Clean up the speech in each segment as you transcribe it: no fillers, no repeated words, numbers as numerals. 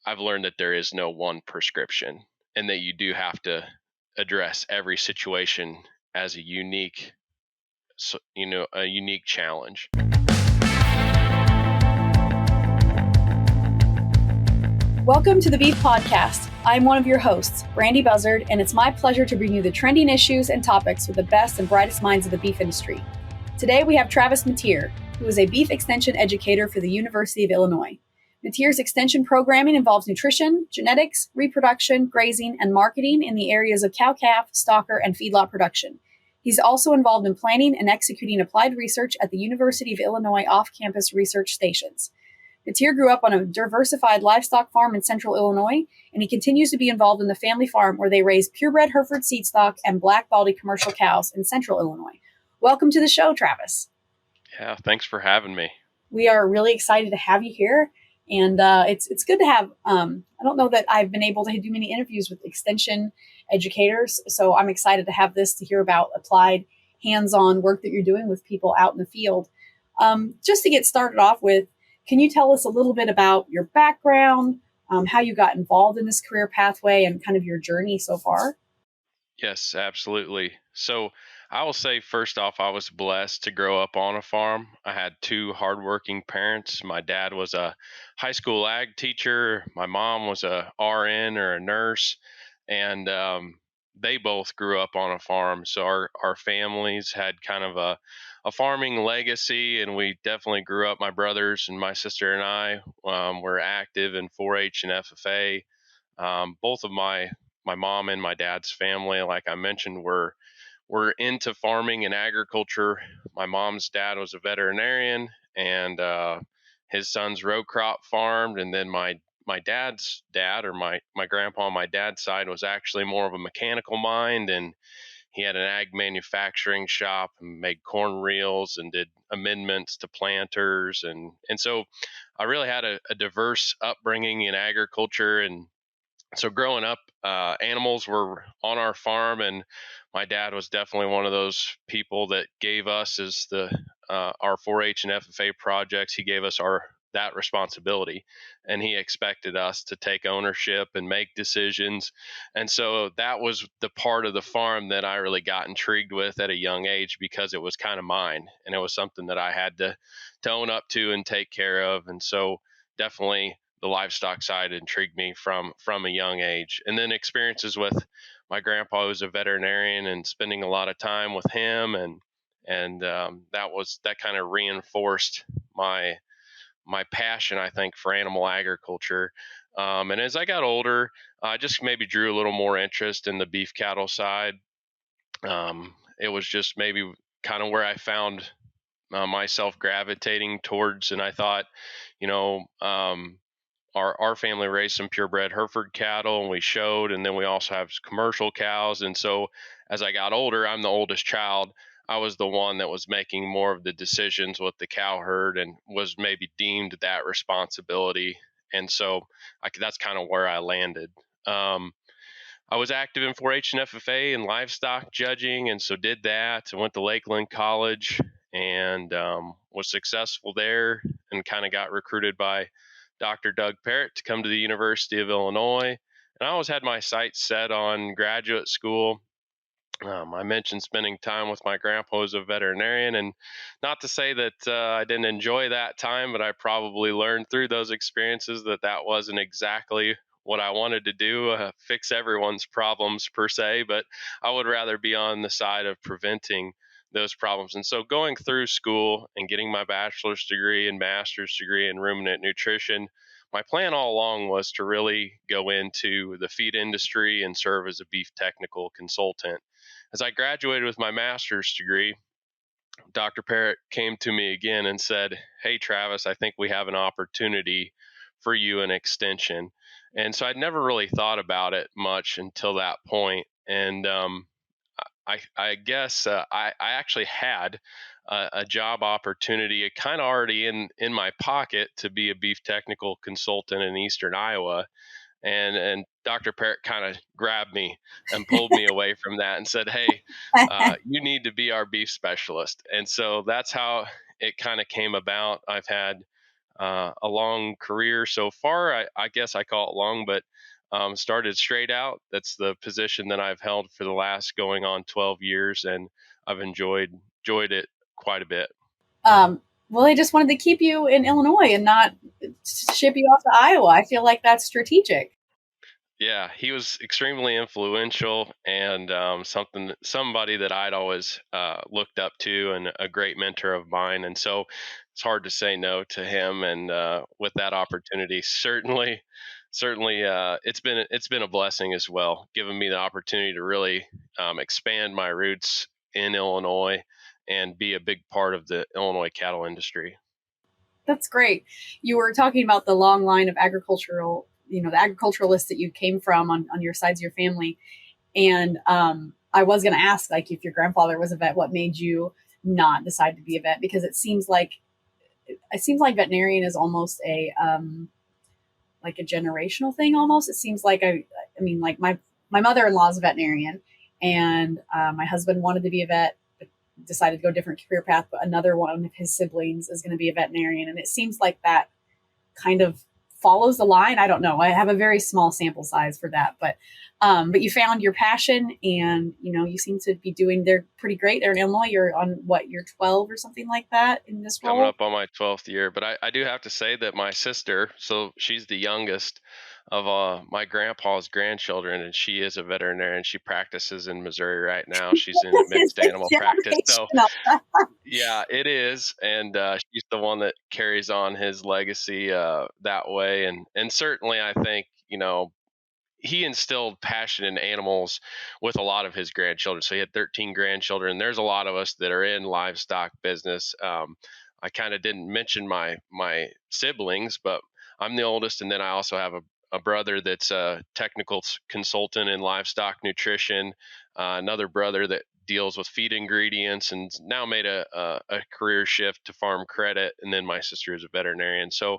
I've learned that there is no one prescription, and that you do have to address every situation as a unique, a unique challenge. Welcome to the Beef Podcast. I'm one of your hosts, Brandy Buzzard, and it's my pleasure to bring you the trending issues and topics with the best and brightest minds of the beef industry. Today we have Travis Meteer, who is a beef extension educator for the University of Illinois. Meteer's extension programming involves nutrition, genetics, reproduction, grazing, and marketing in the areas of cow-calf, stocker, and feedlot production. He's also involved in planning and executing applied research at the University of Illinois off-campus research stations. Meteer grew up on a diversified livestock farm in central Illinois, and he continues to be involved in the family farm where they raise purebred Hereford seed stock and black baldy commercial cows in central Illinois. Welcome to the show, Travis. Yeah, thanks for having me. We are really excited to have you here, and it's good to have, I don't know that I've been able to do many interviews with extension educators, so I'm excited to have this to hear about applied hands-on work that you're doing with people out in the field. Just to get started off with, can you tell us a little bit about your background, how you got involved in this career pathway, and kind of your journey so far? Yes, absolutely. So I will say, first off, I was blessed to grow up on a farm. I had two hardworking parents. My dad was a high school ag teacher. My mom was a RN or a nurse, and they both grew up on a farm. So our families had kind of a farming legacy, and we definitely grew up. My brothers and my sister and I were active in 4-H and FFA. Both of my mom and my dad's family, like I mentioned, were into farming and agriculture. My mom's dad was a veterinarian, and his sons row crop farmed. And then my dad's dad, or my grandpa on my dad's side, was actually more of a mechanical mind, and he had an ag manufacturing shop and made corn reels and did amendments to planters. And so I really had a diverse upbringing in agriculture. And so growing up, animals were on our farm, and my dad was definitely one of those people that gave us, as our 4-H and FFA projects, he gave us that responsibility, and he expected us to take ownership and make decisions. And so that was the part of the farm that I really got intrigued with at a young age, because it was kind of mine, and it was something that I had to own up to and take care of. And so definitely the livestock side intrigued me from a young age. And then experiences with my grandpa, who was a veterinarian, and spending a lot of time with him, and that kind of reinforced my passion, I think, for animal agriculture. And as I got older, I just maybe drew a little more interest in the beef cattle side. It was just maybe kind of where I found myself gravitating towards, and I thought, you know, our family raised some purebred Hereford cattle, and we showed, and then we also have commercial cows. And so as I got older, I'm the oldest child. I was the one that was making more of the decisions with the cow herd, and was maybe deemed that responsibility. And so that's kind of where I landed. I was active in 4-H and FFA and livestock judging, and so did that. I went to Lakeland College, and was successful there, and kind of got recruited by Dr. Doug Parrott to come to the University of Illinois. And I always had my sights set on graduate school. I mentioned spending time with my grandpa, who's a veterinarian, and not to say that I didn't enjoy that time, but I probably learned through those experiences that wasn't exactly what I wanted to do, fix everyone's problems per se, but I would rather be on the side of preventing those problems. And so going through school and getting my bachelor's degree and master's degree in ruminant nutrition, my plan all along was to really go into the feed industry and serve as a beef technical consultant. As I graduated with my master's degree, Dr. Parrott came to me again and said, "Hey, Travis, I think we have an opportunity for you in extension." And so I'd never really thought about it much until that point. And I guess I actually had a job opportunity kind of already in my pocket to be a beef technical consultant in Eastern Iowa. And Dr. Parrott kind of grabbed me and pulled me away from that and said, "Hey, you need to be our beef specialist." And so that's how it kind of came about. I've had a long career so far. I guess I call it long, but started straight out. That's the position that I've held for the last going on 12 years, and I've enjoyed it quite a bit. Well, they just wanted to keep you in Illinois and not ship you off to Iowa. I feel like that's strategic. Yeah, he was extremely influential and somebody that I'd always looked up to and a great mentor of mine. And so it's hard to say no to him. And with that opportunity, certainly, it's been a blessing as well, giving me the opportunity to really expand my roots in Illinois and be a big part of the Illinois cattle industry. That's great. You were talking about the long line of agricultural, the agriculturalists that you came from on your sides of your family. And I was going to ask, like, if your grandfather was a vet, what made you not decide to be a vet? Because it seems like veterinarian is almost like a generational thing. Almost, it seems like I mean, like my mother-in-law is a veterinarian, and my husband wanted to be a vet, but decided to go a different career path. But another one of his siblings is going to be a veterinarian, and it seems like that kind of follows the line. I don't know. I have a very small sample size for that, but you found your passion, and you seem to be doing. They're pretty great. They're in Illinois. You're on what? You're 12 or something like that in this Coming role. up on my 12th year, but I do have to say that my sister, so she's the youngest of my grandpa's grandchildren, and she is a veterinarian. She practices in Missouri right now. She's in mixed animal practice. So Generational. yeah, it is, and she's the one that carries on his legacy that way, and certainly I think he instilled passion in animals with a lot of his grandchildren. So he had 13 grandchildren. There's a lot of us that are in livestock business. I kind of didn't mention my siblings, but I'm the oldest, and then I also have a brother that's a technical consultant in livestock nutrition. Another brother that deals with feed ingredients and now made a career shift to farm credit. And then my sister is a veterinarian. So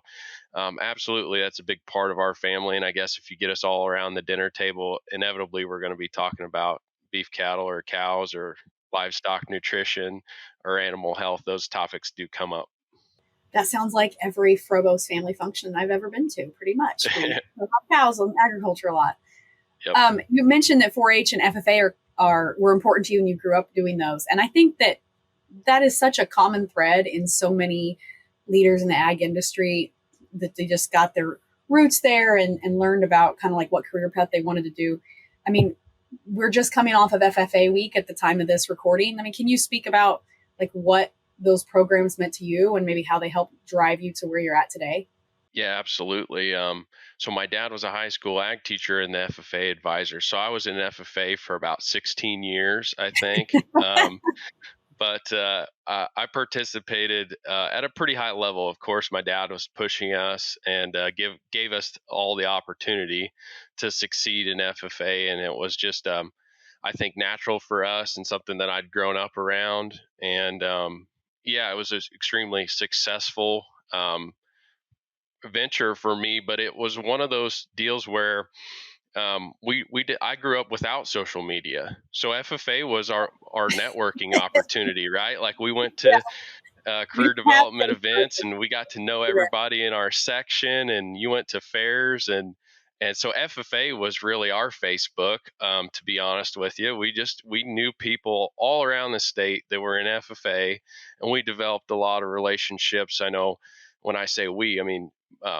absolutely, that's a big part of our family. And I guess if you get us all around the dinner table, inevitably we're going to be talking about beef cattle or cows or livestock nutrition or animal health. Those topics do come up. That sounds like every Frobos family function I've ever been to, pretty much. We talk about cows and agriculture a lot. Yep. You mentioned that 4-H and FFA were important to you, and you grew up doing those. And I think that is such a common thread in so many leaders in the ag industry, that they just got their roots there and learned about kind of like what career path they wanted to do. I mean, we're just coming off of FFA week at the time of this recording. I mean, can you speak about like what those programs meant to you and maybe how they helped drive you to where you're at today? Yeah, absolutely. So my dad was a high school ag teacher and the FFA advisor. So I was in FFA for about 16 years, I think. But I participated at a pretty high level. Of course, my dad was pushing us and gave us all the opportunity to succeed in FFA, and it was just I think natural for us and something that I'd grown up around. And yeah, it was an extremely successful venture for me, but it was one of those deals where we did. I grew up without social media, so FFA was our networking opportunity, right? Like we went Yeah, to you career have development events and we got to know everybody in our section, and you went to fairs, and so FFA was really our Facebook. To be honest with you, we knew people all around the state that were in FFA, and we developed a lot of relationships. I know when I say we, I mean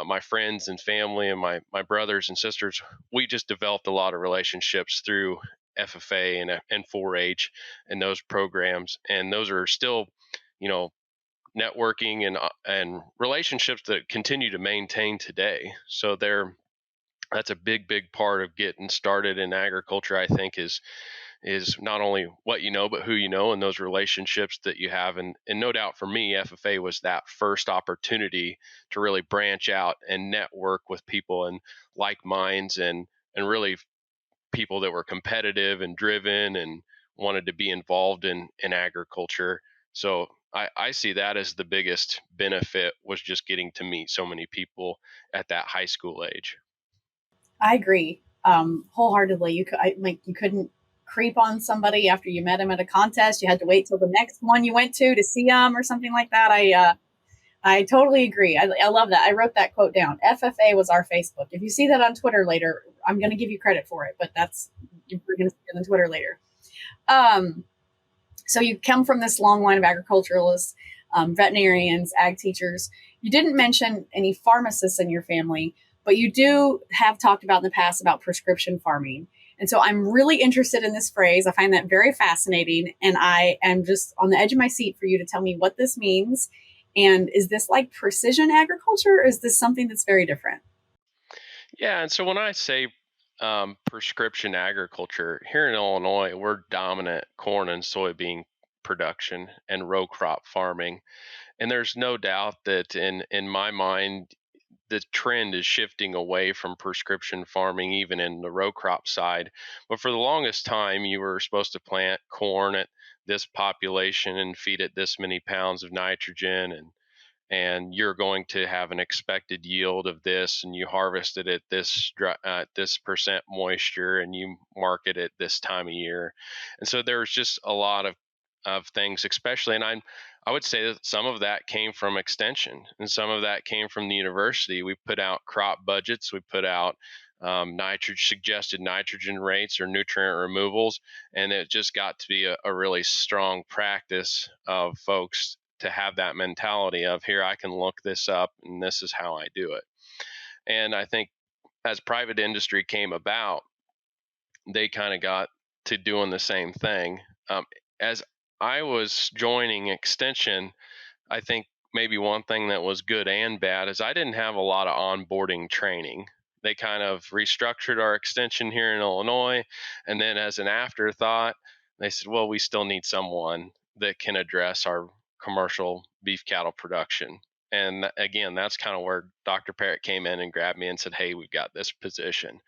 my friends and family and my brothers and sisters. We just developed a lot of relationships through FFA and 4-H and those programs, and those are still, you know, networking and relationships that continue to maintain today. So that's a big part of getting started in agriculture. I think is not only what you know, but who you know and those relationships that you have. And no doubt for me, FFA was that first opportunity to really branch out and network with people and like minds and really people that were competitive and driven and wanted to be involved in agriculture. So I see that as the biggest benefit was just getting to meet so many people at that high school age. I agree wholeheartedly. You couldn't creep on somebody after you met him at a contest. You had to wait till the next one you went to see them or something like that. I totally agree. I love that. I wrote that quote down. FFA was our Facebook. If you see that on Twitter later, I'm going to give you credit for it, but we're going to see it on Twitter later. Um, so you come from this long line of agriculturalists, veterinarians, ag teachers. You didn't mention any pharmacists in your family, but you do have talked about in the past about prescription farming. And so I'm really interested in this phrase. I find that very fascinating. And I am just on the edge of my seat for you to tell me what this means. And is this like precision agriculture, or is this something that's very different? Yeah, and so when I say prescription agriculture here in Illinois, we're dominant corn and soybean production and row crop farming, and there's no doubt that in my mind the trend is shifting away from prescription farming, even in the row crop side. But for the longest time, you were supposed to plant corn at this population and feed it this many pounds of nitrogen, and you're going to have an expected yield of this, and you harvest it at this percent moisture, and you market it this time of year. And so there's just a lot of things, especially, and I would say that some of that came from extension, and some of that came from the university. We put out crop budgets, we put out suggested nitrogen rates or nutrient removals, and it just got to be a really strong practice of folks to have that mentality of, here, I can look this up and this is how I do it. And I think as private industry came about, they kind of got to doing the same thing. As I was joining Extension, I think maybe one thing that was good and bad is I didn't have a lot of onboarding training. They kind of restructured our extension here in Illinois. And then as an afterthought, they said, well, we still need someone that can address our commercial beef cattle production. And again, that's kind of where Dr. Parrott came in and grabbed me and said, hey, we've got this position.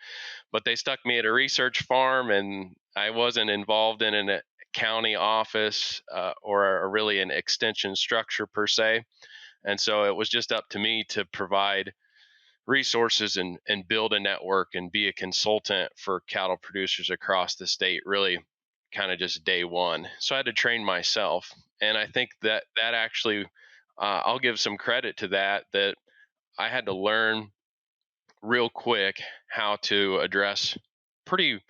But they stuck me at a research farm, and I wasn't involved in a county office or really an extension structure per se. And so it was just up to me to provide resources and build a network and be a consultant for cattle producers across the state, really kind of just day one. So I had to train myself. And I think that actually, I'll give some credit to that I had to learn real quick how to address pretty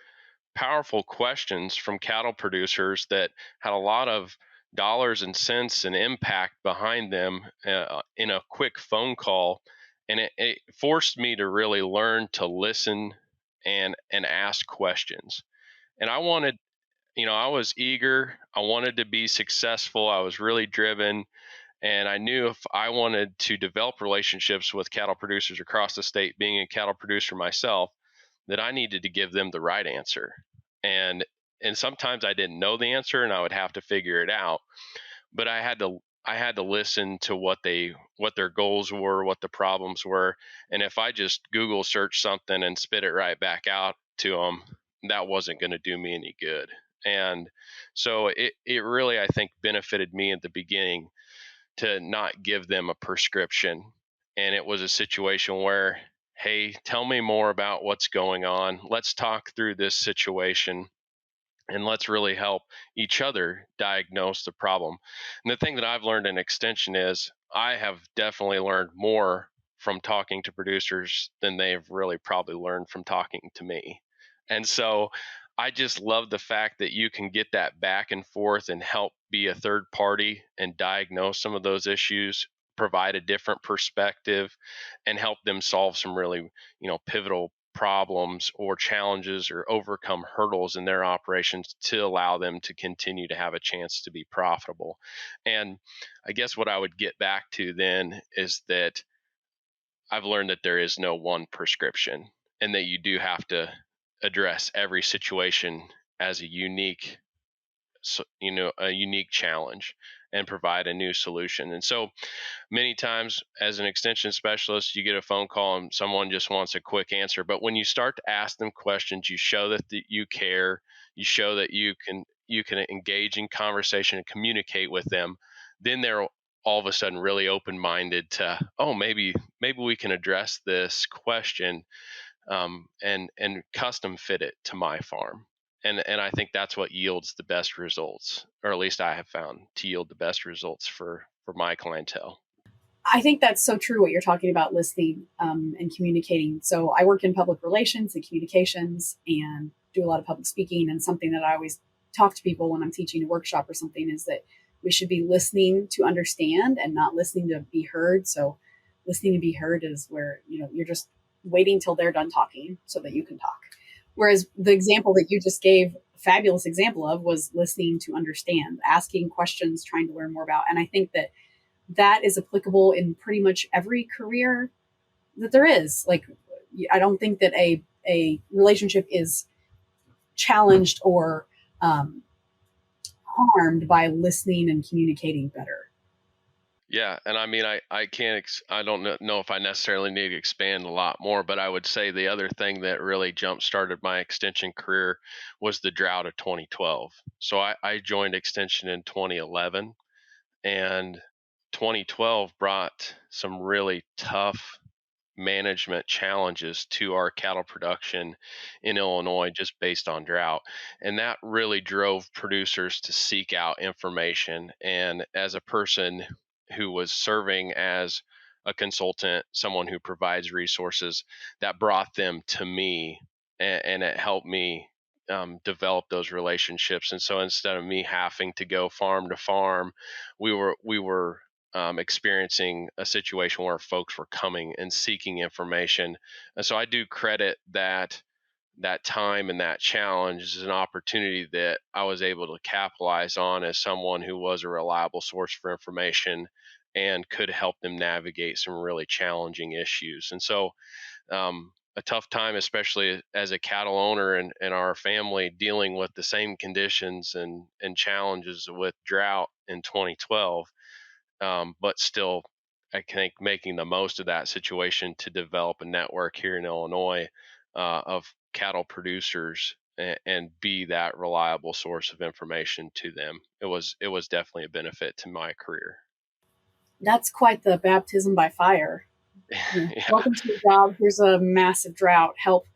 powerful questions from cattle producers that had a lot of dollars and cents and impact behind them in a quick phone call. And it forced me to really learn to listen and ask questions. And I wanted, I was eager. I wanted to be successful. I was really driven. And I knew if I wanted to develop relationships with cattle producers across the state, being a cattle producer myself, that I needed to give them the right answer. And and sometimes I didn't know the answer and I would have to figure it out. But I had to listen to what their goals were, what the problems were. And if I just Google search something and spit it right back out to them, that wasn't going to do me any good. And so it really, I think, benefited me at the beginning to not give them a prescription. And it was a situation where, hey, tell me more about what's going on. Let's talk through this situation and let's really help each other diagnose the problem. And the thing that I've learned in extension is I have definitely learned more from talking to producers than they've really probably learned from talking to me. And so I just love the fact that you can get that back and forth and help be a third party and diagnose some of those issues, provide a different perspective, and help them solve some really, pivotal problems or challenges or overcome hurdles in their operations to allow them to continue to have a chance to be profitable. And I guess what I would get back to then is that I've learned that there is no one prescription and that you do have to address every situation as a unique, a unique challenge and provide a new solution. And so many times as an extension specialist, you get a phone call and someone just wants a quick answer. But when you start to ask them questions, you show that you care, you show that you can engage in conversation and communicate with them, then they're all of a sudden really open-minded to, oh, maybe we can address this question and custom fit it to my farm. And I think that's what yields the best results, or at least I have found to yield the best results for my clientele. I think that's so true what you're talking about, listening and communicating. So I work in public relations and communications and do a lot of public speaking. And something that I always talk to people when I'm teaching a workshop or something is that we should be listening to understand and not listening to be heard. So listening to be heard is where, you're just waiting till they're done talking so that you can talk. Whereas the example that you just gave, a fabulous example of, was listening to understand, asking questions, trying to learn more about. And I think that that is applicable in pretty much every career that there is. Like, I don't think that a relationship is challenged or um, harmed by listening and communicating better. Yeah, and I mean, I can't I don't know if I necessarily need to expand a lot more, but I would say the other thing that really jump started my extension career was the drought of 2012. So I joined extension in 2011, and 2012 brought some really tough management challenges to our cattle production in Illinois just based on drought. And that really drove producers to seek out information. And as a person who was serving as a consultant, someone who provides resources, that brought them to me, and it helped me develop those relationships. And so instead of me having to go farm to farm, we were experiencing a situation where folks were coming and seeking information. And so I do credit that time and that challenge as an opportunity that I was able to capitalize on as someone who was a reliable source for information and could help them navigate some really challenging issues. And so a tough time, especially as a cattle owner and our family dealing with the same conditions and challenges with drought in 2012, but still, I think making the most of that situation to develop a network here in Illinois of cattle producers and be that reliable source of information to them. It was definitely a benefit to my career. That's quite the baptism by fire. Yeah, Welcome to your job. Here's a massive drought. Help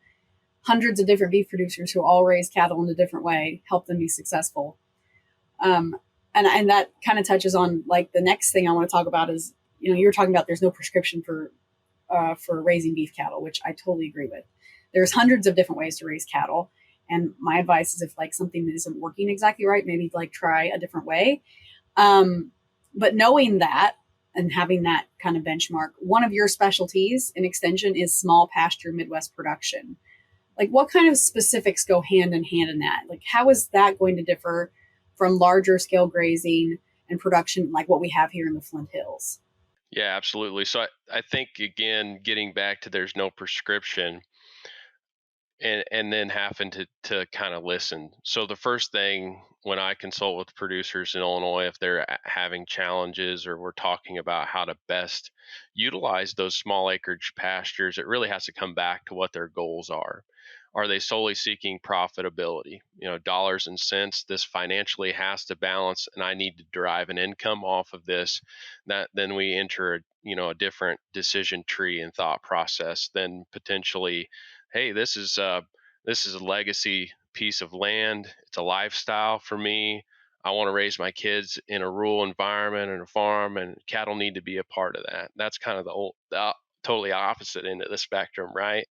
hundreds of different beef producers who all raise cattle in a different way. Help them be successful. Um, and that kind of touches on, like, the next thing I want to talk about is, you're talking about there's no prescription for raising beef cattle, which I totally agree with. There's hundreds of different ways to raise cattle, and my advice is, if like something isn't working exactly right, maybe like try a different way. Um, but knowing that and having that kind of benchmark, one of your specialties in extension is small pasture Midwest production. Like, what kind of specifics go hand in hand in that? Like, how is that going to differ from larger scale grazing and production like what we have here in the Flint Hills? yeah, absolutely. So I think, again, getting back to there's no prescription, and then having to kind of listen. So the first thing when I consult with producers in Illinois, if they're having challenges or we're talking about how to best utilize those small acreage pastures, it really has to come back to what their goals are. Are they solely seeking profitability? Dollars and cents. This financially has to balance, and I need to derive an income off of this. That then we enter a different decision tree and thought process than potentially, hey, this is a legacy piece of land. It's a lifestyle for me. I want to raise my kids in a rural environment and a farm, and cattle need to be a part of that. That's kind of the totally opposite end of the spectrum, right?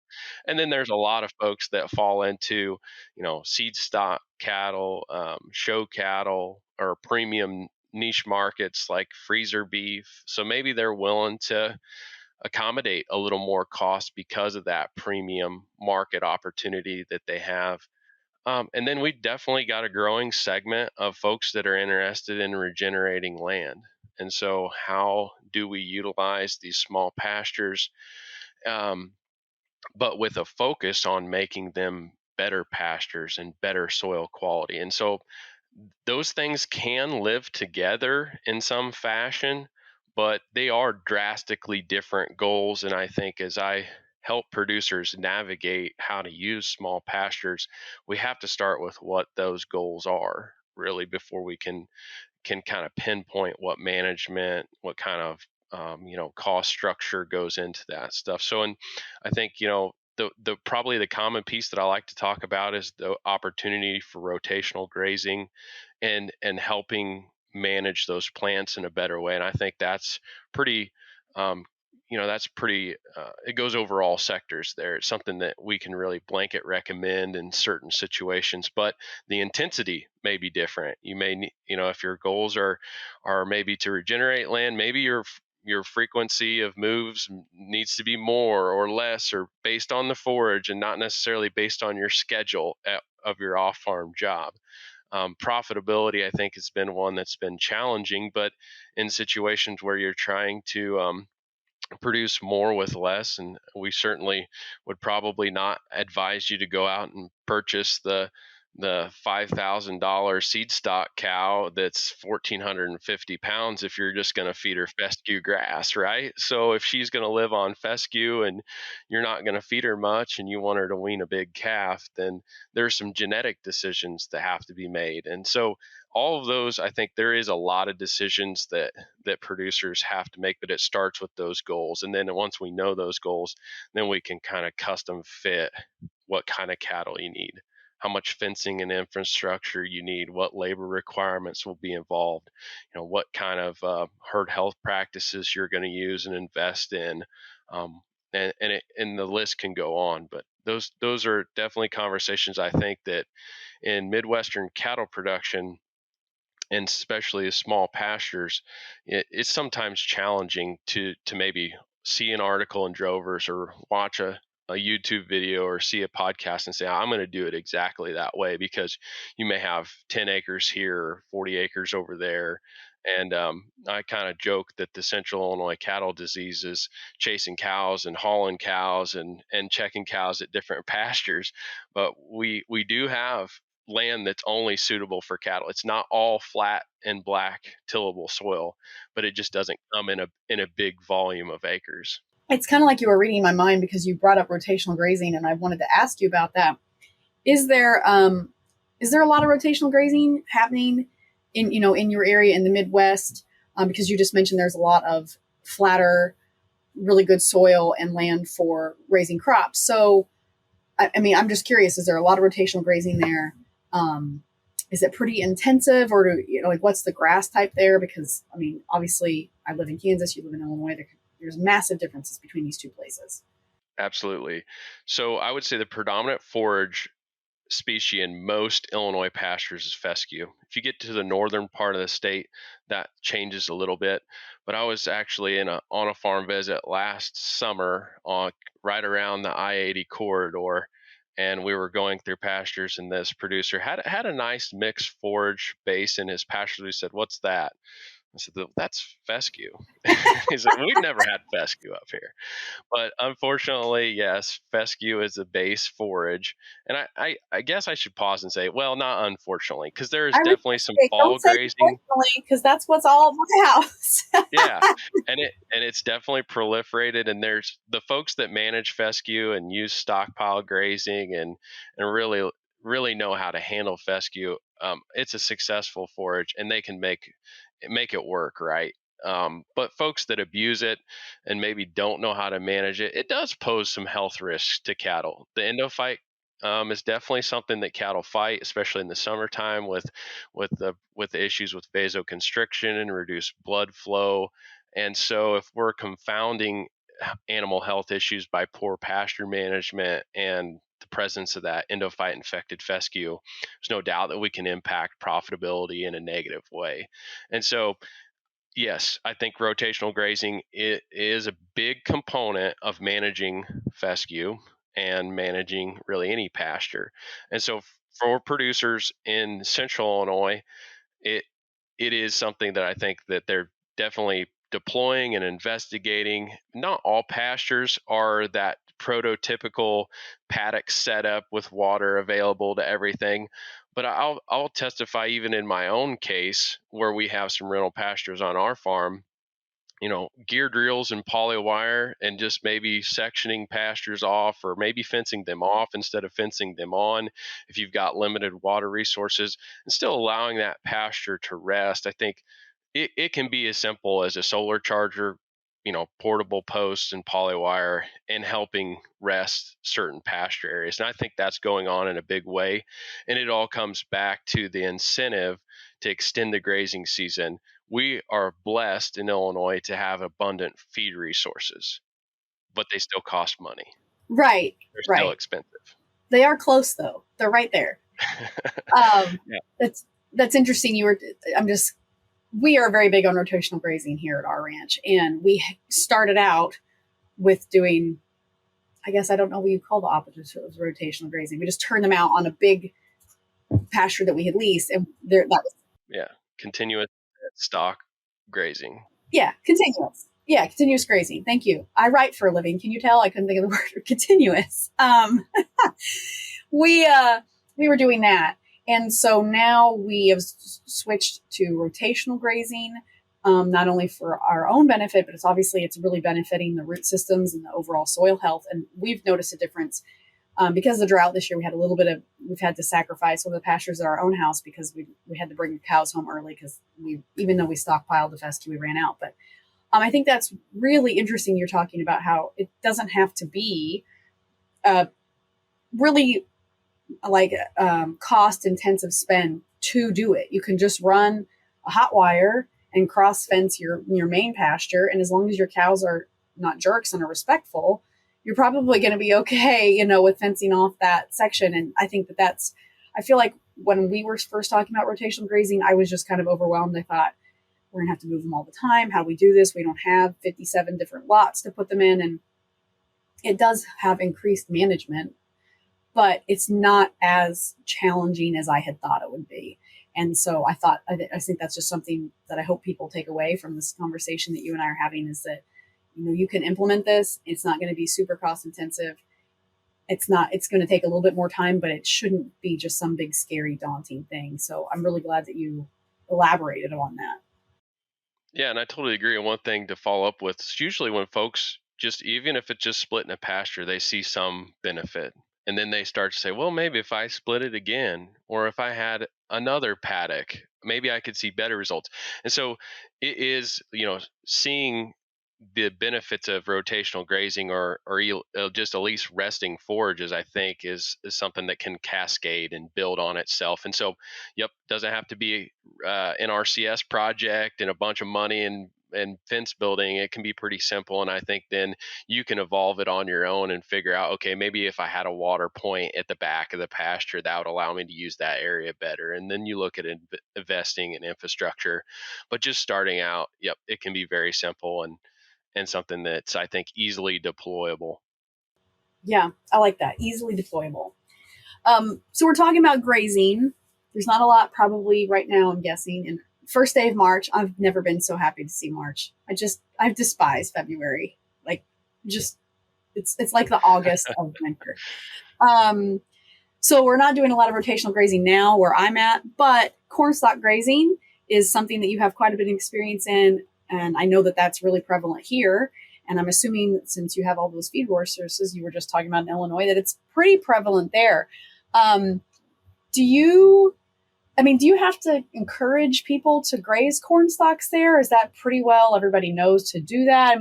And then there's a lot of folks that fall into, seed stock cattle, show cattle, or premium niche markets like freezer beef. So maybe they're willing to accommodate a little more cost because of that premium market opportunity that they have. And then we definitely got a growing segment of folks that are interested in regenerating land. And so, how do we utilize these small pastures, um, but with a focus on making them better pastures and better soil quality? And so, those things can live together in some fashion, but they are drastically different goals. And I think as I help producers navigate how to use small pastures, we have to start with what those goals are really before we can kind of pinpoint what management, what kind of cost structure goes into that stuff. So, and I think the probably the common piece that I like to talk about is the opportunity for rotational grazing and helping manage those plants in a better way. And I think that's pretty um, that's pretty, it goes over all sectors there. It's something that we can really blanket recommend in certain situations, but the intensity may be different. You may need, if your goals are maybe to regenerate land, maybe your frequency of moves needs to be more or less, or based on the forage and not necessarily based on your schedule of your off-farm job. Profitability, I think, has been one that's been challenging, but in situations where you're trying to produce more with less, and we certainly would probably not advise you to go out and purchase the $5,000 seed stock cow that's 1,450 pounds if you're just going to feed her fescue grass, right? So if she's going to live on fescue and you're not going to feed her much and you want her to wean a big calf, then there's some genetic decisions that have to be made. And so all of those, I think there is a lot of decisions that producers have to make, but it starts with those goals. And then once we know those goals, then we can kind of custom fit what kind of cattle you need, how much fencing and infrastructure you need, what labor requirements will be involved, what kind of herd health practices you're going to use and invest in. And the list can go on, but those are definitely conversations, I think, that in Midwestern cattle production, and especially as small pastures, it's sometimes challenging to maybe see an article in Drovers or watch a YouTube video or see a podcast and say, I'm going to do it exactly that way, because you may have 10 acres here or 40 acres over there. And I kind of joke that the Central Illinois cattle disease is chasing cows and hauling cows and checking cows at different pastures. But we do have land that's only suitable for cattle. It's not all flat and black tillable soil, but it just doesn't come in a big volume of acres. It's kind of like you were reading my mind because you brought up rotational grazing, and I wanted to ask you about that. Is there is there a lot of rotational grazing happening in your area in the Midwest? Because you just mentioned there's a lot of flatter, really good soil and land for raising crops. So, I mean, I'm just curious: is there a lot of rotational grazing there? Is it pretty intensive, or like what's the grass type there? Because I mean, obviously, I live in Kansas, you live in Illinois. There's massive differences between these two places. Absolutely. So I would say the predominant forage species in most Illinois pastures is fescue. If you get to the northern part of the state, that changes a little bit. But I was actually on a farm visit last summer on right around the I-80 corridor, and we were going through pastures, and this producer had a nice mixed forage base in his pasture. He said, "What's that?" I said, "That's fescue." He said, "We've never had fescue up here." But unfortunately, yes, fescue is a base forage. And I guess I should pause and say, well, not unfortunately, because there is I was definitely some gonna say, fall don't say grazing. unfortunately, because that's what's all of my house. Yeah. And it's definitely proliferated. And there's the folks that manage fescue and use stockpile grazing and really know how to handle fescue. It's a successful forage, and they can make it work, right? But folks that abuse it and maybe don't know how to manage it, it does pose some health risks to cattle. The endophyte is definitely something that cattle fight, especially in the summertime with the issues with vasoconstriction and reduced blood flow. And so, if we're confounding animal health issues by poor pasture management and the presence of that endophyte infected fescue, there's no doubt that we can impact profitability in a negative way. And so, yes, I think rotational grazing is a big component of managing fescue and managing really any pasture. And so for producers in central Illinois, it it is something that I think that they're definitely deploying and investigating. Not all pastures are that prototypical paddock setup with water available to everything, but I'll testify even in my own case where we have some rental pastures on our farm. Gear drills and poly wire, and just maybe sectioning pastures off or maybe fencing them off instead of fencing them on if you've got limited water resources, and still allowing that pasture to rest. I think it can be as simple as a solar charger, portable posts and poly wire, and helping rest certain pasture areas. And I think that's going on in a big way. And it all comes back to the incentive to extend the grazing season we are blessed in Illinois to have abundant feed resources, but they still cost money. Right, They're still right. expensive. They are close though. They're right there. Yeah. That's interesting. We are very big on rotational grazing here at our ranch, and we started out with doing, I guess I don't know what you call the opposite of rotational grazing. We just turned them out on a big pasture that we had leased, and that was Yeah. Continuous stock grazing. continuous. Yeah, continuous grazing. Thank you. I write for a living. Can you tell? I couldn't think of the word continuous. We we were doing that, and so now we have switched to rotational grazing. Not only for our own benefit, but it's really benefiting the root systems and the overall soil health. And we've noticed a difference because of the drought this year. We've had to sacrifice some of the pastures at our own house because we had to bring the cows home early because even though we stockpiled the fescue, we ran out. But I think that's really interesting. You're talking about how it doesn't have to be really like cost intensive spend to do it. You can just run a hot wire and cross fence your main pasture, and as long as your cows are not jerks and are respectful, you're probably going to be okay, with fencing off that section. And I think I feel like when we were first talking about rotational grazing, I was just kind of overwhelmed. I thought, we're going to have to move them all the time. How do we do this? We don't have 57 different lots to put them in. And it does have increased management, but it's not as challenging as I had thought it would be. And so I think that's just something that I hope people take away from this conversation that you and I are having, is that, you can implement this. It's not going to be super cost intensive. It's going to take a little bit more time, but it shouldn't be just some big, scary, daunting thing. So I'm really glad that you elaborated on that. Yeah, and I totally agree. And one thing to follow up with is usually when folks just, even if it's just splitting a pasture, they see some benefit. And then they start to say, well, maybe if I split it again, or if I had another paddock, maybe I could see better results. And so it is, seeing the benefits of rotational grazing, or just at least resting forages, I think is something that can cascade and build on itself. And so, yep, doesn't have to be an RCS project and a bunch of money and fence building. It can be pretty simple, and I think then you can evolve it on your own and figure out, okay, maybe if I had a water point at the back of the pasture, that would allow me to use that area better. And then you look at investing in infrastructure. But just starting out, yep, it can be very simple and something that's, I think, easily deployable. Yeah, I like that. Easily deployable. So we're talking about grazing. There's not a lot probably right now, I'm guessing. And first day of March, I've never been so happy to see March. I despise February. Like, just it's like the August of winter. So we're not doing a lot of rotational grazing now where I'm at, but cornstock grazing is something that you have quite a bit of experience in. And I know that that's really prevalent here. And I'm assuming since you have all those feed resources you were just talking about in Illinois, that it's pretty prevalent there. Um, do you, do you have to encourage people to graze corn stalks there? Is that pretty well everybody knows to do that?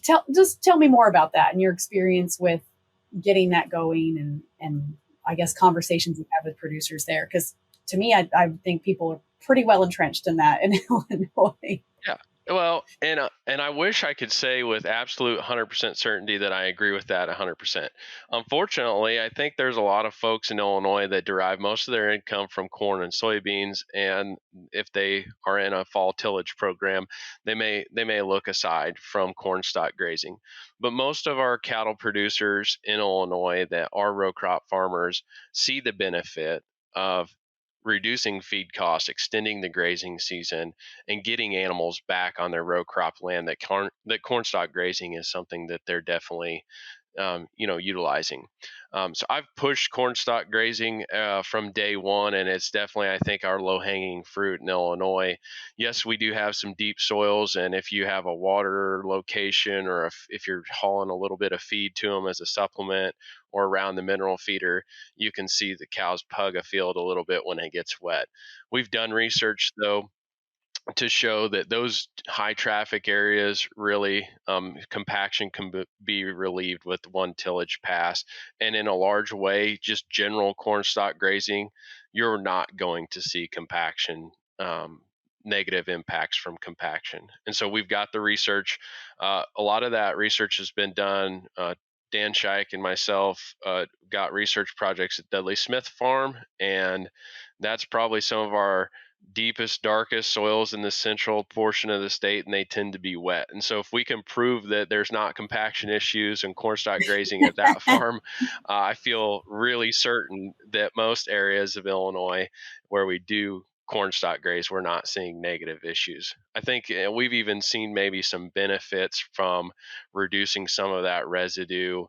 Tell me more about that and your experience with getting that going, and I guess conversations you have with producers there. Because to me, I think people are pretty well entrenched in that in Illinois. Yeah. Well, and I wish I could say with absolute 100% certainty that I agree with that 100%. Unfortunately, I think there's a lot of folks in Illinois that derive most of their income from corn and soybeans, and if they are in a fall tillage program, they may look aside from corn stock grazing. But most of our cattle producers in Illinois that are row crop farmers see the benefit of reducing feed costs, extending the grazing season, and getting animals back on their row crop land. That cornstock grazing is something that they're definitely utilizing. So I've pushed cornstock grazing from day one, and it's definitely, I think, our low hanging fruit in Illinois. Yes, we do have some deep soils, and if you have a water location, or if you're hauling a little bit of feed to them as a supplement or around the mineral feeder, you can see the cows pug a field a little bit when it gets wet. We've done research though to show that those high traffic areas really, compaction can be relieved with one tillage pass. And in a large way, just general corn stock grazing, you're not going to see compaction negative impacts from compaction. And so we've got the research. A lot of that research has been done. Dan Scheich and myself got research projects at Dudley Smith Farm, and that's probably some of our deepest, darkest soils in the central portion of the state, and they tend to be wet. And so, if we can prove that there's not compaction issues and cornstalk grazing at that farm, I feel really certain that most areas of Illinois where we do cornstalk graze, we're not seeing negative issues. I think we've even seen maybe some benefits from reducing some of that residue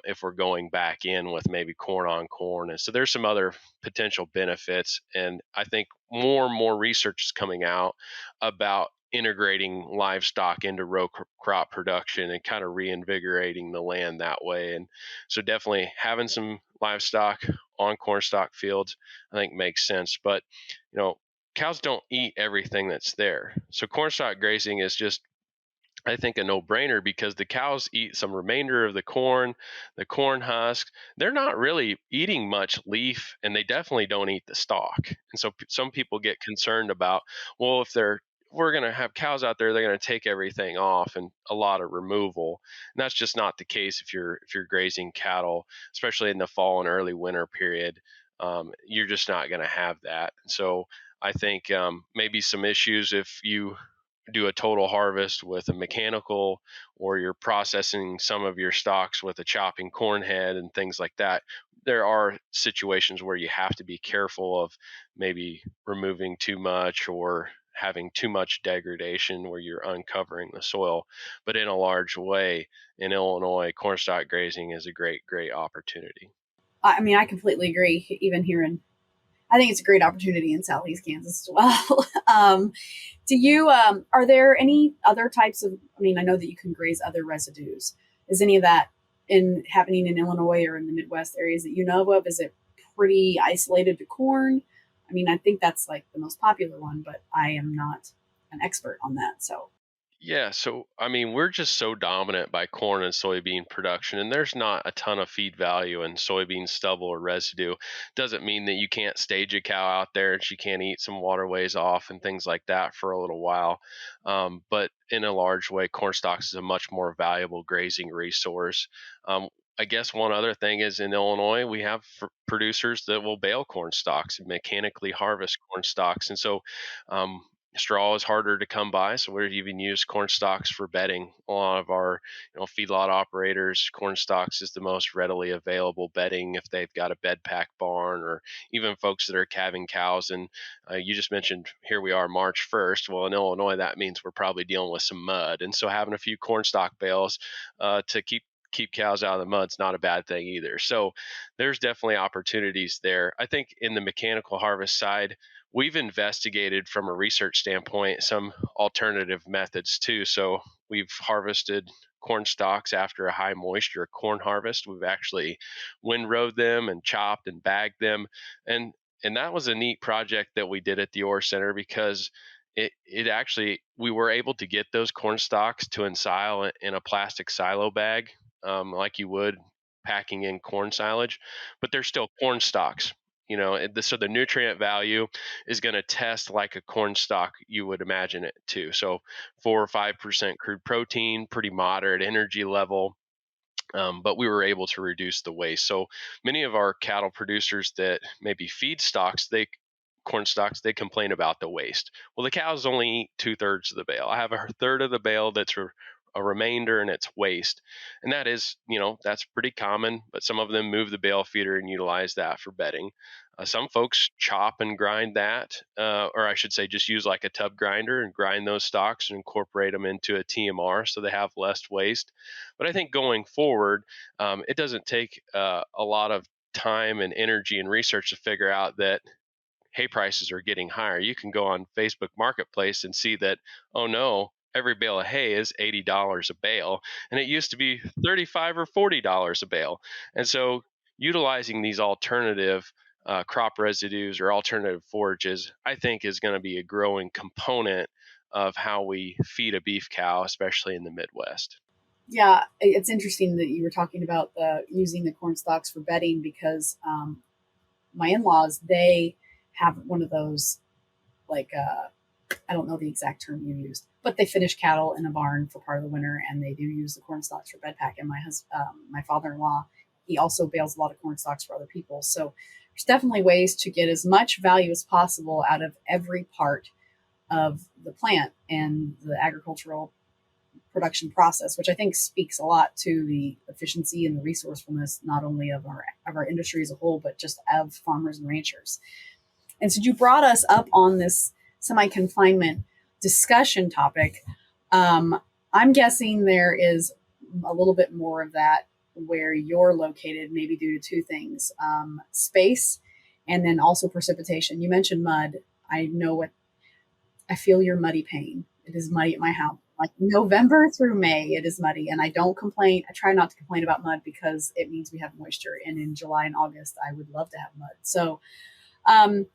if we're going back in with maybe corn on corn. And so there's some other potential benefits. And I think more and more research is coming out about integrating livestock into row crop production and kind of reinvigorating the land that way. And so definitely having some livestock on cornstalk fields, I think makes sense. But, cows don't eat everything that's there. So cornstalk grazing is just, I think, a no-brainer because the cows eat some remainder of the corn husk. They're not really eating much leaf, and they definitely don't eat the stalk. And so some people get concerned about, well, we're going to have cows out there, they're going to take everything off and a lot of removal. And that's just not the case if you're grazing cattle, especially in the fall and early winter period. You're just not going to have that. So I think maybe some issues if you do a total harvest with a mechanical, or you're processing some of your stocks with a chopping corn head and things like that. There are situations where you have to be careful of maybe removing too much or having too much degradation where you're uncovering the soil. But in a large way, in Illinois, cornstalk grazing is a great, great opportunity. I mean, I completely agree. Even here I think it's a great opportunity in Southeast Kansas as well. Are there any other types of, I mean, I know that you can graze other residues. Is any of that happening in Illinois or in the Midwest areas that you know of? Is it pretty isolated to corn? I mean, I think that's like the most popular one, but I am not an expert on that. So, Yeah, so I mean, we're just so dominant by corn and soybean production, and there's not a ton of feed value in soybean stubble or residue. Doesn't mean that you can't stage a cow out there and she can't eat some waterways off and things like that for a little while. But in a large way, corn stalks is a much more valuable grazing resource. I guess one other thing is in Illinois, we have producers that will bale corn stalks and mechanically harvest corn stalks. And so um, straw is harder to come by, so we've even used corn stalks for bedding. A lot of our feedlot operators, corn stalks is the most readily available bedding if they've got a bed pack barn, or even folks that are calving cows. And you just mentioned, here we are March 1st. Well, in Illinois, that means we're probably dealing with some mud, and so having a few corn stalk bales to keep cows out of the mud's not a bad thing either. So there's definitely opportunities there. I think in the mechanical harvest side, we've investigated from a research standpoint some alternative methods too. So we've harvested corn stalks after a high moisture corn harvest. We've actually windrowed them and chopped and bagged them. And that was a neat project that we did at the Ore Center because it actually, we were able to get those corn stalks to ensile in a plastic silo bag, like you would packing in corn silage, but they're still corn stalks. So the nutrient value is going to test like a corn stalk you would imagine it to. So 4 or 5% crude protein, pretty moderate energy level. But we were able to reduce the waste. So many of our cattle producers that maybe feed stocks, corn stalks, they complain about the waste. Well, the cows only eat 2/3 of the bale. I have a third of the bale that's a remainder and it's waste. And that is, that's pretty common, but some of them move the bale feeder and utilize that for bedding. Some folks chop and grind that, or I should say, just use like a tub grinder and grind those stalks and incorporate them into a TMR so they have less waste. But I think going forward, it doesn't take a lot of time and energy and research to figure out that hay prices are getting higher. You can go on Facebook Marketplace and see that, oh no, every bale of hay is $80 a bale, and it used to be $35 or $40 a bale. And so utilizing these alternative crop residues or alternative forages, I think, is going to be a growing component of how we feed a beef cow, especially in the Midwest. yeah, it's interesting that you were talking about using the corn stalks for bedding because my in-laws, they have one of those like I don't know the exact term you used, but they finish cattle in a barn for part of the winter, and they do use the corn stalks for bed pack. And my father-in-law, he also bales a lot of corn stalks for other people. So there's definitely ways to get as much value as possible out of every part of the plant and the agricultural production process, which I think speaks a lot to the efficiency and the resourcefulness not only of our industry as a whole, but just of farmers and ranchers. And so you brought us up on this semi-confinement discussion topic. I'm guessing there is a little bit more of that where you're located, maybe due to two things: space, and then also precipitation. You mentioned mud. I know what I feel your muddy pain. It is muddy at my house. Like November through May, it is muddy, and I don't complain. I try not to complain about mud because it means we have moisture. And in July and August, I would love to have mud. So, um,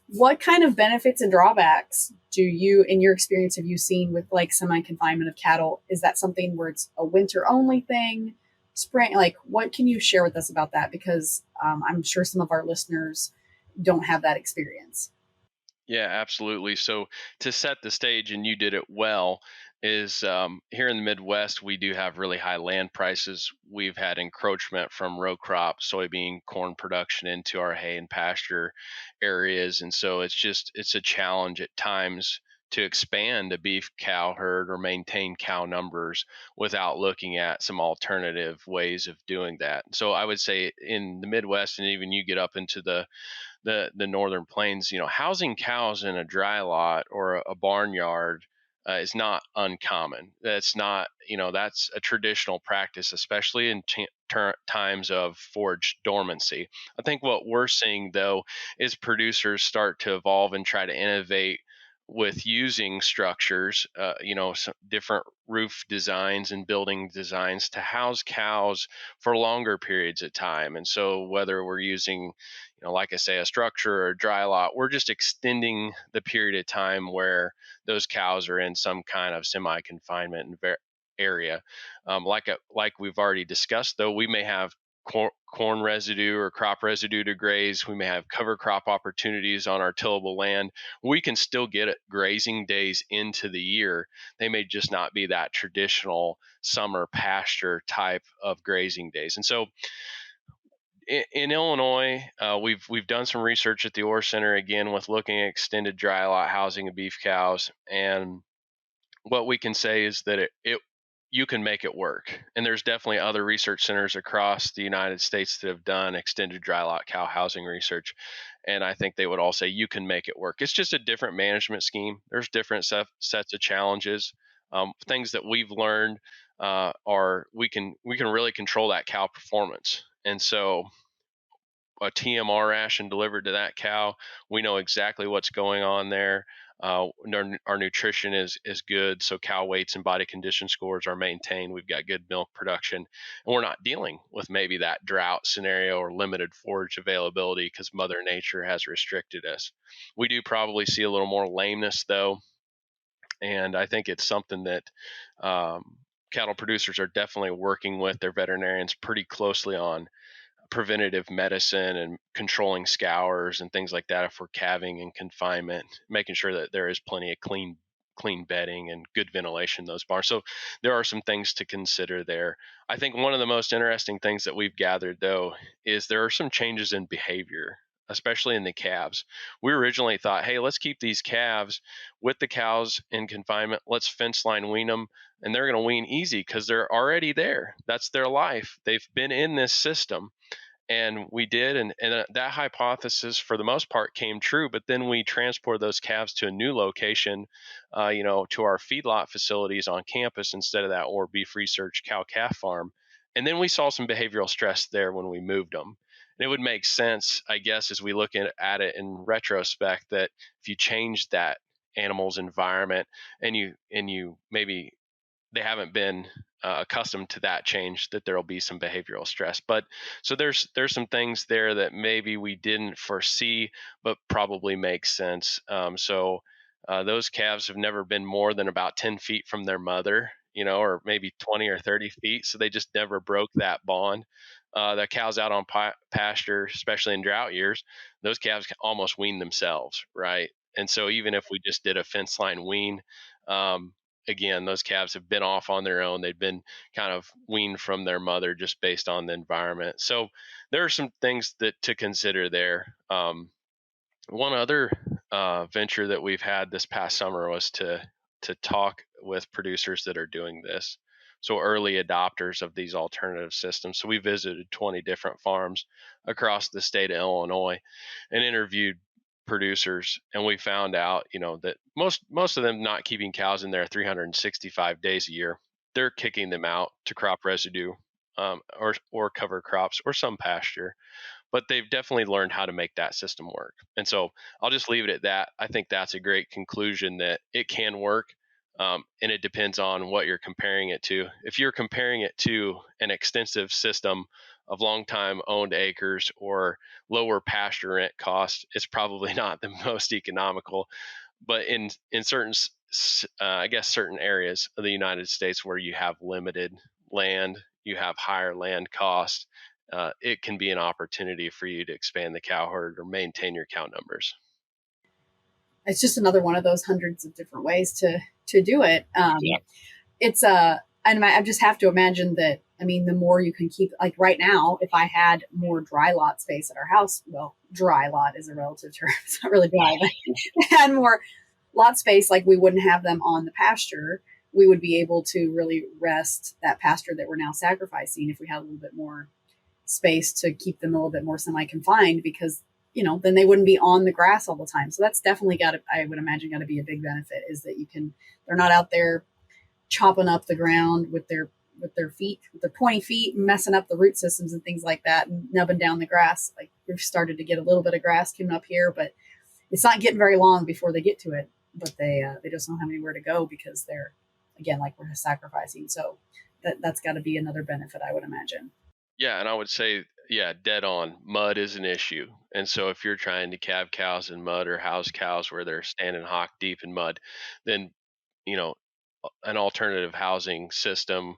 what kind of benefits and drawbacks do you, in your experience, have you seen with like semi-confinement of cattle? Is that something where it's a winter only thing, spring? Like, what can you share with us about that? Because I'm sure some of our listeners don't have that experience. Yeah, absolutely. So to set the stage, and you did it well, is here in the Midwest, we do have really high land prices. We've had encroachment from row crop, soybean, corn production into our hay and pasture areas. And so it's a challenge at times to expand a beef cow herd or maintain cow numbers without looking at some alternative ways of doing that. So I would say in the Midwest, and even you get up into the northern plains, housing cows in a dry lot or a barnyard is not uncommon. That's not, that's a traditional practice, especially in times of forage dormancy. I think what we're seeing though is producers start to evolve and try to innovate with using structures, some different roof designs and building designs to house cows for longer periods of time. And so whether we're using, like I say, a structure or a dry lot, we're just extending the period of time where those cows are in some kind of semi-confinement area. Like we've already discussed, though, we may have corn residue or crop residue to graze. We may have cover crop opportunities on our tillable land. We can still get grazing days into the year. They may just not be that traditional summer pasture type of grazing days. And so in Illinois, we've done some research at the Ore Center again with looking at extended dry lot housing of beef cows, and what we can say is that it you can make it work. And there's definitely other research centers across the United States that have done extended dry lot cow housing research, and I think they would all say you can make it work. It's just a different management scheme. There's different sets of challenges. Things that we've learned are we can really control that cow performance, and so a TMR ration delivered to that cow, we know exactly what's going on there. Our nutrition is good, so cow weights and body condition scores are maintained. We've got good milk production, and we're not dealing with maybe that drought scenario or limited forage availability because Mother Nature has restricted us. We do probably see a little more lameness though, and I think it's something that cattle producers are definitely working with their veterinarians pretty closely on preventative medicine and controlling scours and things like that if we're calving in confinement, making sure that there is plenty of clean bedding and good ventilation in those barns. So there are some things to consider there. I think one of the most interesting things that we've gathered though is there are some changes in behavior, especially in the calves. We originally thought, hey, let's keep these calves with the cows in confinement. Let's fence line wean them, and they're going to wean easy because they're already there. That's their life. They've been in this system, and we did, and that hypothesis for the most part came true. But then we transported those calves to a new location, to our feedlot facilities on campus instead of that or beef research cow calf farm, and then we saw some behavioral stress there when we moved them. And it would make sense, I guess, as we look at it in retrospect, that if you change that animal's environment and you maybe they haven't been accustomed to that change, that there'll be some behavioral stress. But so there's some things there that maybe we didn't foresee, but probably make sense. Those calves have never been more than about 10 feet from their mother, or maybe 20 or 30 feet. So they just never broke that bond. The cows out on pasture, especially in drought years, those calves can almost wean themselves, right? And so even if we just did a fence line wean, um, again, those calves have been off on their own. They've been kind of weaned from their mother just based on the environment. So there are some things that to consider there. One other venture that we've had this past summer was to talk with producers that are doing this. So early adopters of these alternative systems. So we visited 20 different farms across the state of Illinois and interviewed producers, and we found out, that most of them not keeping cows in there 365 days a year. They're kicking them out to crop residue, or cover crops or some pasture, but they've definitely learned how to make that system work. And so I'll just leave it at that. I think that's a great conclusion that it can work. And it depends on what you're comparing it to. If you're comparing it to an extensive system of long time owned acres or lower pasture rent costs, it's probably not the most economical. But in certain, I guess, certain areas of the United States where you have limited land, you have higher land costs, it can be an opportunity for you to expand the cow herd or maintain your cow numbers. It's just another one of those hundreds of different ways to do it. Yeah. It's and I just have to imagine that. I mean, the more you can keep, like right now, if I had more dry lot space at our house, well, dry lot is a relative term. It's not really dry, but had more lot space, like we wouldn't have them on the pasture. We would be able to really rest that pasture that we're now sacrificing if we had a little bit more space to keep them a little bit more semi-confined, because then they wouldn't be on the grass all the time. So that's definitely got to, I would imagine, got to be a big benefit, is that they're not out there chopping up the ground with their feet, with their pointy feet, and messing up the root systems and things like that, and nubbing down the grass. Like, we've started to get a little bit of grass coming up here, but it's not getting very long before they get to it. But they just don't have anywhere to go because they're, again, like, we're sacrificing. So that's got to be another benefit, I would imagine. Yeah, and I would say, yeah, dead on. Mud is an issue. And so if you're trying to calve cows in mud or house cows where they're standing hock deep in mud, then, you know, an alternative housing system,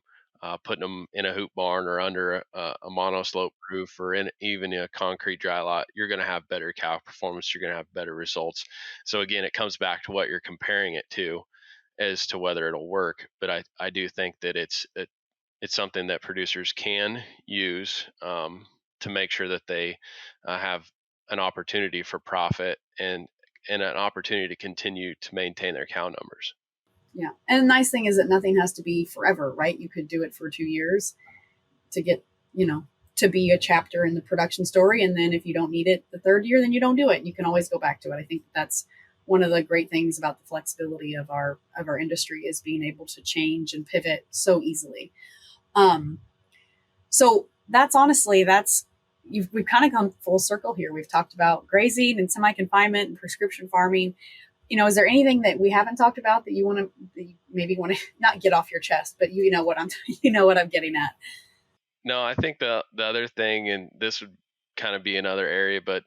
putting them in a hoop barn or under a monoslope roof or in even a concrete dry lot, you're going to have better cow performance. You're going to have better results. So again, it comes back to what you're comparing it to as to whether it'll work. But I do think that it's something that producers can use, to make sure that they have an opportunity for profit and an opportunity to continue to maintain their cow numbers. Yeah. And the nice thing is that nothing has to be forever, right? You could do it for 2 years to get, to be a chapter in the production story. And then if you don't need it the third year, then you don't do it. You can always go back to it. I think that's one of the great things about the flexibility of our industry, is being able to change and pivot so easily. So that's honestly, we've kind of come full circle here. We've talked about grazing and semi-confinement and prescription farming. Is there anything that we haven't talked about that you maybe want to not get off your chest, but you know what I'm getting at? No, I think the other thing, and this would kind of be another area, but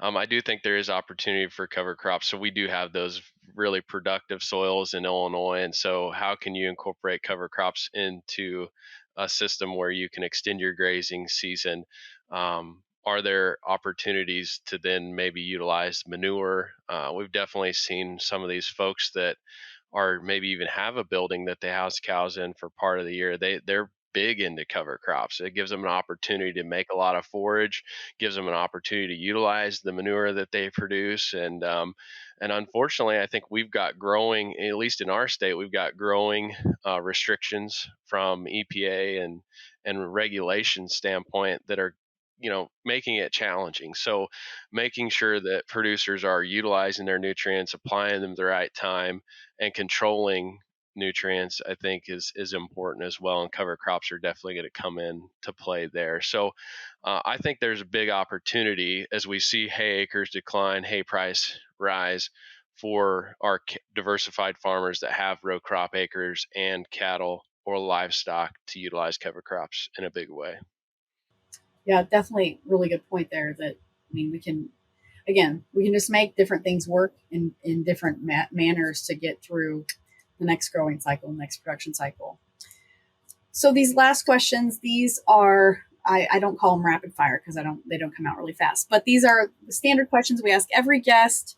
I do think there is opportunity for cover crops. So we do have those really productive soils in Illinois, and so how can you incorporate cover crops into a system where you can extend your grazing season? Are there opportunities to then maybe utilize manure? We've definitely seen some of these folks that or maybe even have a building that they house cows in for part of the year. They're big into cover crops. It gives them an opportunity to make a lot of forage, gives them an opportunity to utilize the manure that they produce, and unfortunately, I think we've got growing, at least in our state, we've got growing restrictions from EPA and regulation standpoint that are making it challenging. So making sure that producers are utilizing their nutrients, applying them at the right time, and controlling nutrients, I think is important as well. And cover crops are definitely going to come in to play there. So I think there's a big opportunity as we see hay acres decline, hay price rise, for our diversified farmers that have row crop acres and cattle or livestock to utilize cover crops in a big way. Yeah, definitely. Really good point there. That, I mean, we can just make different things work in different manners to get through the next growing cycle, next production cycle. So these last questions, these are, I don't call them rapid fire because they don't come out really fast, but these are the standard questions we ask every guest.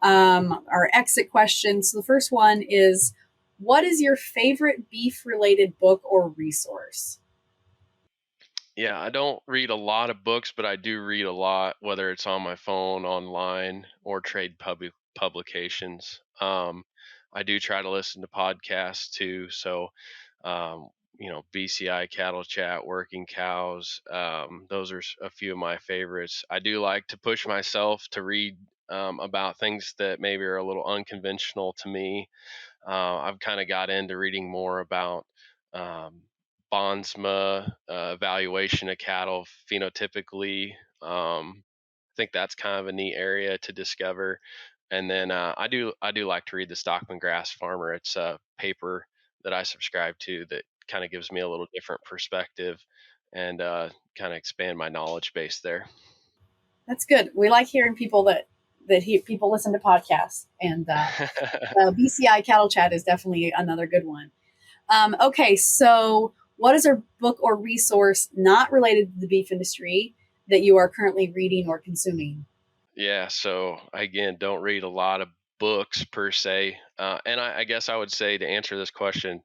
our exit questions. So the first one is, what is your favorite beef-related book or resource? Yeah, I don't read a lot of books, but I do read a lot, whether it's on my phone, online, or trade publications. I do try to listen to podcasts too. So, um, BCI Cattle Chat, Working Cows. Those are a few of my favorites. I do like to push myself to read about things that maybe are a little unconventional to me. I've kind of got into reading more about um, bondsma, evaluation of cattle phenotypically. I think that's kind of a neat area to discover. And then I do like to read the Stockman Grass Farmer. It's a paper that I subscribe to that kind of gives me a little different perspective and kind of expand my knowledge base there. That's good. We like hearing people people listen to podcasts, and BCI Cattle Chat is definitely another good one. Okay, so what is a book or resource not related to the beef industry that you are currently reading or consuming? Yeah, so again, don't read a lot of books per se. And I guess I would say to answer this question,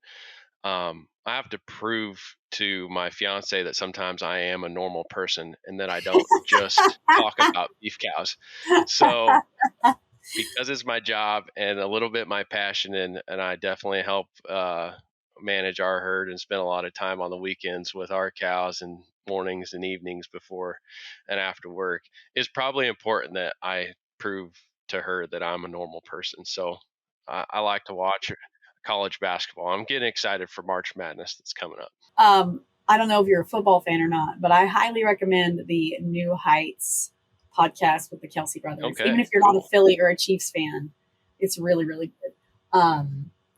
I have to prove to my fiance that sometimes I am a normal person and that I don't just talk about beef cows. So because it's my job and a little bit my passion, and I definitely help manage our herd and spend a lot of time on the weekends with our cows and mornings and evenings before and after work, it's probably important that I prove to her that I'm a normal person. So I like to watch college basketball. I'm getting excited for March Madness that's coming up. I don't know if you're a football fan or not, but I highly recommend the New Heights podcast with the Kelsey brothers. Even Okay, if you're not a cool. Philly or a Chiefs fan, it's really, really good.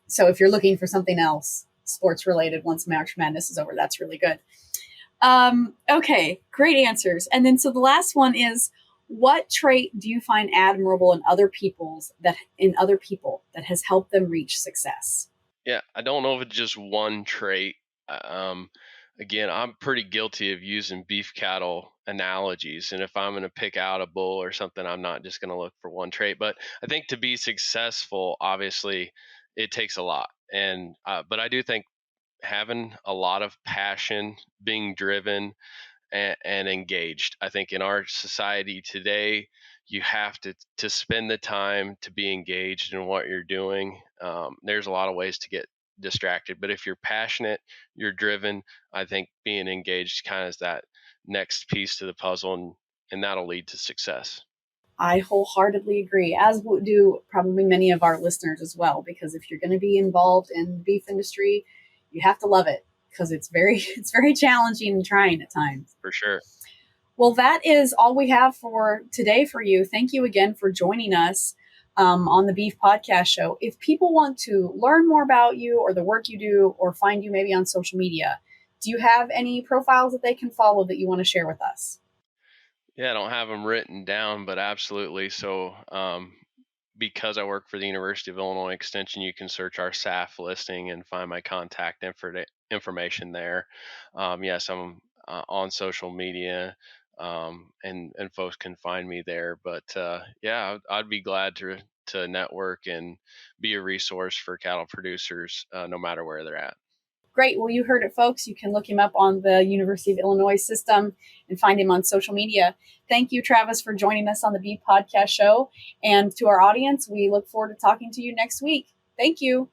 So if you're looking for something else sports related once March Madness is over, that's really good. Okay, great answers. And then so the last one is, what trait do you find admirable in other people that has helped them reach success? Yeah, I don't know if it's just one trait. Um, Again, I'm pretty guilty of using beef cattle analogies. And if I'm going to pick out a bull or something, I'm not just going to look for one trait. But I think to be successful, obviously, it takes a lot. But I do think having a lot of passion, being driven, and engaged. I think in our society today, you have to spend the time to be engaged in what you're doing. There's a lot of ways to get distracted, but if you're passionate, you're driven. I think being engaged kind of is that next piece to the puzzle, and that'll lead to success. I wholeheartedly agree, as do probably many of our listeners as well, because if you're going to be involved in the beef industry, you have to love it because it's very challenging and trying at times. For sure. Well, that is all we have for today for you. Thank you again for joining us on the Beef Podcast Show. If people want to learn more about you or the work you do or find you maybe on social media, do you have any profiles that they can follow that you want to share with us? Yeah, I don't have them written down, but absolutely. So, because I work for the University of Illinois Extension, you can search our SAF listing and find my contact information there. Yes, I'm on social media, and folks can find me there. But yeah, I'd be glad to network and be a resource for cattle producers, no matter where they're at. Great. Well, you heard it, folks. You can look him up on the University of Illinois system and find him on social media. Thank you, Travis, for joining us on the Beef Podcast Show. And to our audience, we look forward to talking to you next week. Thank you.